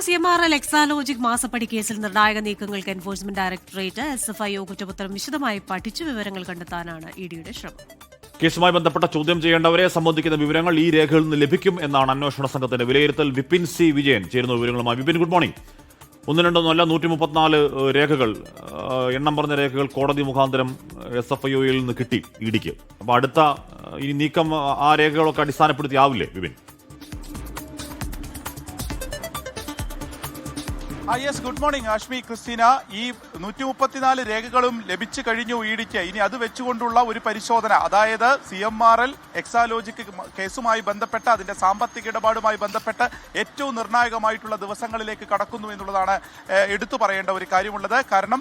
CMRL Exalogic മാസപ്പടി കേസിൽ നിർണായക നീക്കങ്ങൾക്ക് എൻഫോഴ്സ്മെന്റ് ഡയറക്ടറേറ്റ് SFIO കുറ്റപത്രം വിശദമായി പഠിച്ചു വിവരങ്ങൾ കണ്ടെത്താനാണ് ഇഡിയുടെ ശ്രമം. കേസുമായി ബന്ധപ്പെട്ട ചോദ്യം ചെയ്യേണ്ടവരെ സംബന്ധിക്കുന്ന വിവരങ്ങൾ ഈ രേഖകളിൽ നിന്ന് ലഭിക്കും എന്നാണ് അന്വേഷണ സംഘത്തിന്റെ വിലയിരുത്തൽ. വിപിൻ സി വിജയൻ ചേരുന്ന വിവരങ്ങളുമായി. Vipin, good morning. 1-2-1-134 രേഖകൾ, എണ്ണം പറഞ്ഞ രേഖകൾ കോടതി മുഖാന്തരം SFIOയിൽ നിന്ന് കിട്ടി ഇഡിക്ക്. അപ്പൊ അടുത്ത ഈ നീക്കം ആ രേഖകളൊക്കെ അടിസ്ഥാനപ്പെടുത്തി ആവില്ലേ Vipin? Yes, good morning Ashmi, Christina. ഈ 134 രേഖകളും ലഭിച്ചു കഴിഞ്ഞു ഇഡിക്ക്. ഇനി അത് വെച്ചുകൊണ്ടുള്ള ഒരു പരിശോധന, അതായത് CMRL എക്സാലോജിക് കേസുമായി ബന്ധപ്പെട്ട് അതിന്റെ സാമ്പത്തിക ഇടപാടുമായി ബന്ധപ്പെട്ട് ഏറ്റവും നിർണായകമായിട്ടുള്ള ദിവസങ്ങളിലേക്ക് കടക്കുന്നു എന്നുള്ളതാണ് എടുത്തു പറയേണ്ട ഒരു കാര്യമുള്ളത്. കാരണം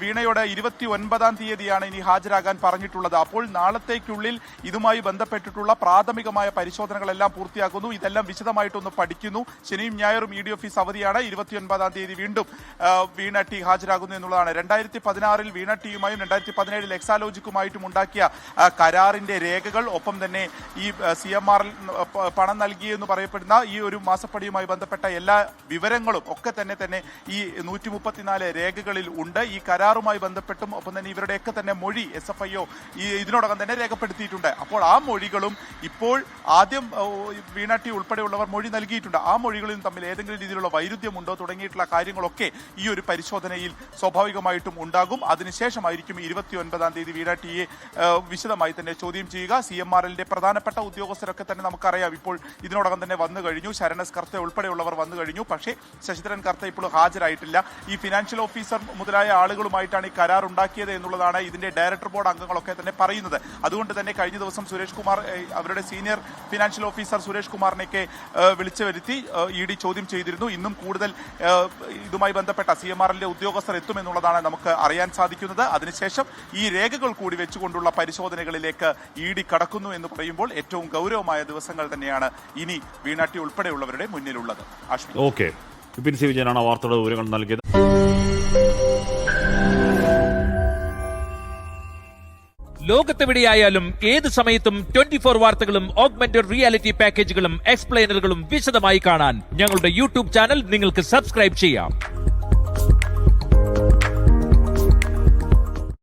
വീണയുടെ 29-ാം തീയതിയാണ് ഇനി ഹാജരാകാൻ പറഞ്ഞിട്ടുള്ളത്. അപ്പോൾ നാളത്തേക്കുള്ളിൽ ഇതുമായി ബന്ധപ്പെട്ടിട്ടുള്ള പ്രാഥമികമായ പരിശോധനകളെല്ലാം പൂർത്തിയാക്കുന്നു. ഇതെല്ലാം വിശദമായിട്ടൊന്ന് പഠിക്കുന്നു. ശനിയും ഞായറും ഇഡി ഓഫീസ് അവധിയാണ്. 29-ാം തീയതി വീണ്ടും വീണ ടി ഹാജരാകുന്നു എന്നുള്ളതാണ്. 2016-ൽ വീണ ടിയുമായും 2017-ൽ എക്സാലോജിക്കുമായിട്ടും ഉണ്ടാക്കിയ കരാറിന്റെ രേഖകൾ, ഒപ്പം തന്നെ ഈ CMRL പണം നൽകിയെന്ന് പറയപ്പെടുന്ന ഈ ഒരു മാസപ്പടിയുമായി ബന്ധപ്പെട്ട എല്ലാ വിവരങ്ങളും ഒക്കെ തന്നെ ഈ 134 രേഖകളിൽ ഉണ്ട്. ഈ കരാറുമായി ബന്ധപ്പെട്ടും ഒപ്പം തന്നെ ഇവരുടെയൊക്കെ തന്നെ മൊഴി SFIO ഇതിനോടകം തന്നെ രേഖപ്പെടുത്തിയിട്ടുണ്ട്. അപ്പോൾ ആ മൊഴികളും ഇപ്പോൾ ആദ്യം വീണ ടി ഉൾപ്പെടെയുള്ളവർ മൊഴി നൽകിയിട്ടുണ്ട്. ആ മൊഴികളിലും തമ്മിൽ ഏതെങ്കിലും രീതിയിലുള്ള വൈരുദ്ധ്യമുണ്ടോ തുടങ്ങിയിട്ടുള്ള കാര്യങ്ങളൊക്കെ ഈ ഒരു പരിശോധനയിൽ സ്വാഭാവികമായിട്ടും ഉണ്ടാകും. അതിനുശേഷമായിരിക്കും 29-ാം തീയതി വീണ ടിയെ വിശദമായി തന്നെ ചോദ്യം ചെയ്യുക. CMRLന്റെ പ്രധാനപ്പെട്ട ഉദ്യോഗസ്ഥരൊക്കെ തന്നെ നമുക്കറിയാം ഇപ്പോൾ ഇതിനോടകം തന്നെ വന്നു കഴിഞ്ഞു. ശരണസ് കർത്ത ഉൾപ്പെടെയുള്ളവർ വന്നു കഴിഞ്ഞു. പക്ഷേ ശശിധരൻ കർത്ത ഇപ്പോഴും ഹാജരായിട്ടില്ല. ഈ ഫിനാൻഷ്യൽ ഓഫീസർ മുതലായ ആളുകളുമായിട്ടാണ് ഈ കരാർ ഉണ്ടാക്കിയത് എന്നുള്ളതാണ് ഇതിന്റെ ഡയറക്ടർ ബോർഡ് അംഗങ്ങളൊക്കെ തന്നെ പറയുന്നത്. അതുകൊണ്ട് തന്നെ കഴിഞ്ഞ ദിവസം സുരേഷ് കുമാർ, അവരുടെ സീനിയർ ഫിനാൻഷ്യൽ ഓഫീസർ സുരേഷ് കുമാറിനെയൊക്കെ വിളിച്ചു വരുത്തി ഇഡി ചോദ്യം ചെയ്തിരുന്നു. ഇന്നും കൂടുതൽ ഇതുമായി ബന്ധപ്പെട്ട CMRLന്റെ ഉദ്യോഗസ്ഥർ എത്തുമെന്നുള്ളതാണ് നമുക്ക് അറിയാൻ സാധിക്കുന്നത്. അതിനുശേഷം ഈ രേഖകൾ കൂടി വെച്ചുകൊണ്ടുള്ള പരിശോധനകളിലേക്ക് ഇഡി കടക്കുന്നു എന്ന് പറയുമ്പോൾ ഏറ്റവും ഗൗരവമായ ദിവസങ്ങൾ തന്നെയാണ് ഇനി വീണ ടി ഉൾപ്പെടെയുള്ളവരുടെ മുന്നിലുള്ളത്. ഓക്കെ, വിപിൻ സി വിജയനാണ് വാർത്തയുടെ വിവരങ്ങൾ നൽകിയത്. ലോകത്തെവിടെയായാലും ഏത് സമയത്തും 24 വാർത്തകളും ഓഗ്മെന്റഡ് റിയാലിറ്റി പാക്കേജുകളും എക്സ്പ്ലെയിനറുകളും വിശദമായി കാണാൻ ഞങ്ങളുടെ YouTube ചാനൽ നിങ്ങൾക്ക് സബ്സ്ക്രൈബ് ചെയ്യാം.